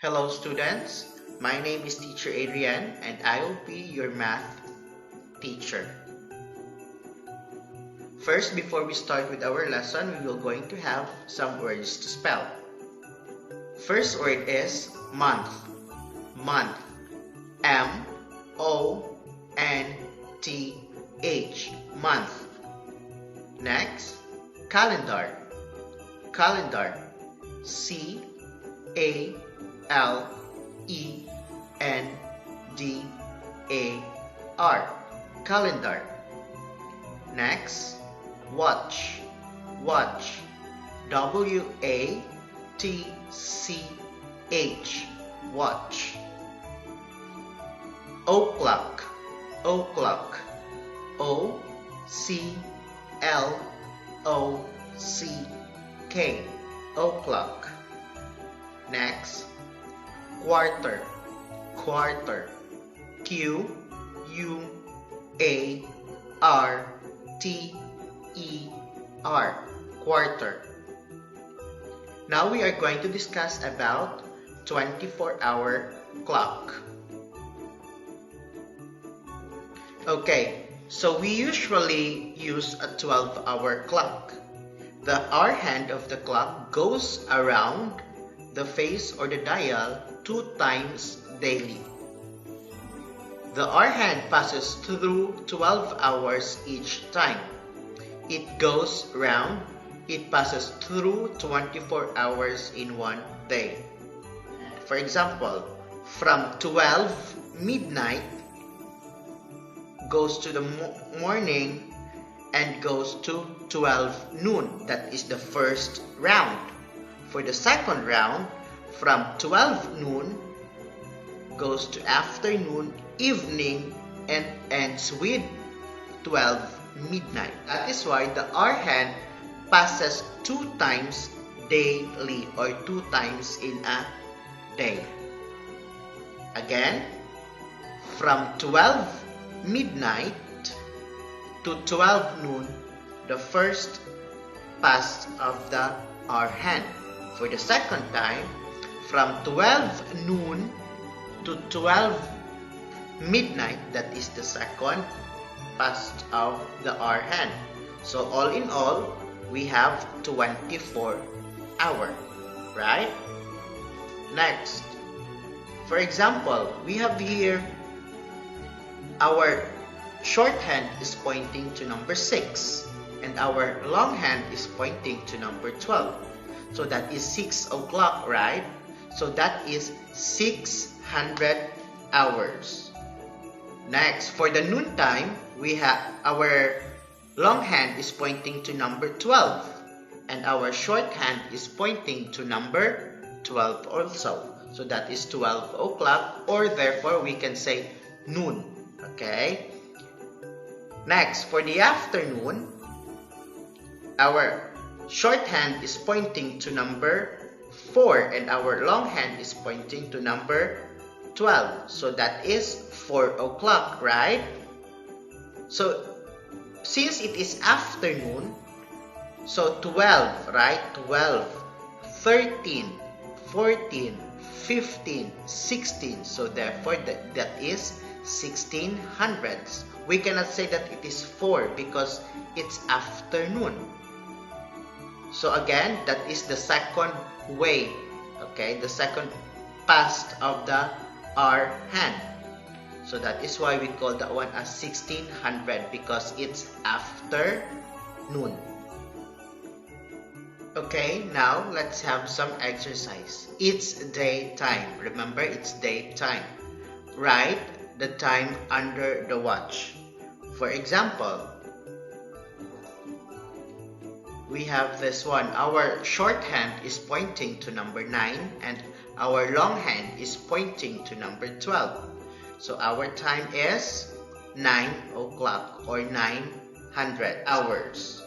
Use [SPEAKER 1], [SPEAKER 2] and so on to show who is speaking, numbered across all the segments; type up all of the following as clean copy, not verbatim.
[SPEAKER 1] Hello students, my name is Teacher Adrian and I will be your math teacher. First, before we start with our lesson, we will going to have some words to spell. First word is month. Month. M-O-N-T-H. Month. Next, calendar. Calendar. C-A-L-E-N-D-A-R. Calendar. Next, watch. Watch. W-A-T-C-H. Watch. O'clock. O'clock. O-C-L-O-C-K. O'clock. Next, quarter. Quarter. Q-U-A-R-T-E-R. Quarter. Now we are going to discuss about 24-hour clock. Okay, so we usually use a 12-hour clock. The hour hand of the clock goes around the face or the dial 2 times daily. The hour hand passes through 12 hours each time. It goes round. It passes through 24 hours in one day. For example, from 12 midnight goes to the morning and goes to 12 noon. That is the first round. For the second round, from 12 noon goes to afternoon, evening, and ends with 12 midnight. That is why the hour hand passes 2 times daily or 2 times in a day. Again, from 12 midnight to 12 noon, the first pass of the hour hand. For the second time, from 12 noon to 12 midnight, that is the second pass of the hour hand. So all in all, we have 24 hours, right? Next, for example, we have here our short hand is pointing to number 6 and our long hand is pointing to number 12. So that is 6 o'clock, right? So that is 600 hours. Next, for the noon time, we have our long hand is pointing to number 12 and our short hand is pointing to number 12 also. So that is 12 o'clock, or therefore we can say noon. Okay? Next, for the afternoon, our short hand is pointing to number 4 and our long hand is pointing to number 12. So that is 4 o'clock, right? So since it is afternoon, so 12, right? 12, 13, 14, 15, 16. So therefore that is 1600s. We cannot say that it is 4 because it's afternoon. So again, that is the second way, okay? The second pass of the hour hand. So that is why we call that one as 1600 because it's afternoon. Okay, now let's have some exercise. It's daytime. Remember, it's daytime. Write the time under the watch. For example, we have this one. Our short hand is pointing to number 9 and our long hand is pointing to number 12. So our time is 9 o'clock or 900 hours.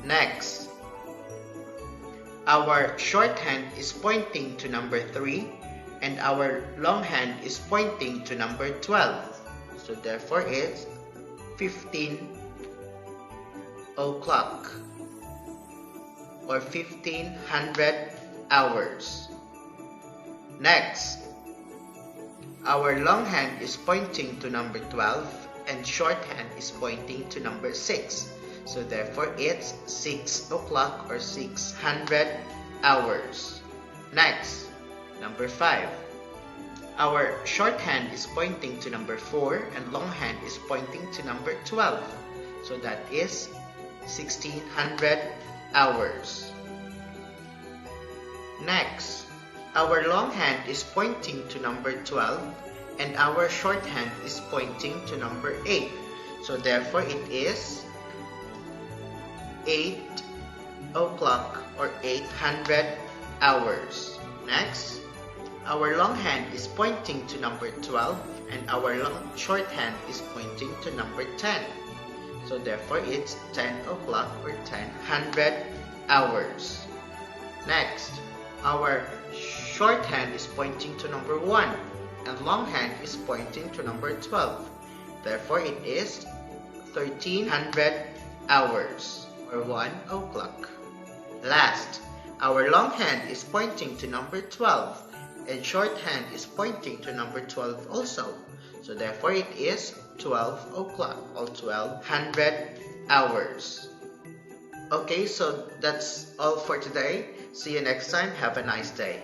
[SPEAKER 1] Next, our short hand is pointing to number 3 and our long hand is pointing to number 12. So therefore it's 15 o'clock or 1500 hours. Next, our long hand is pointing to number 12 and short hand is pointing to number 6. So therefore, it's 6 o'clock or 600 hours. Next, number 5. Our short hand is pointing to number 4 and long hand is pointing to number 12. So that is 1600 hours. Next, our long hand is pointing to number 12 and our short hand is pointing to number 8. So therefore it is 8 o'clock or 800 hours. Next, our long hand is pointing to number 12 and our short hand is pointing to number 10. So therefore it's 10 o'clock or 1000 hours. Next, our short hand is pointing to number 1 and long hand is pointing to number 12. Therefore it is 1300 hours or 1 o'clock. Last, our long hand is pointing to number 12 and short hand is pointing to number 12 also. So therefore it is 12 o'clock or 1200 hours. Okay, so that's all for today. See you next time. Have a nice day.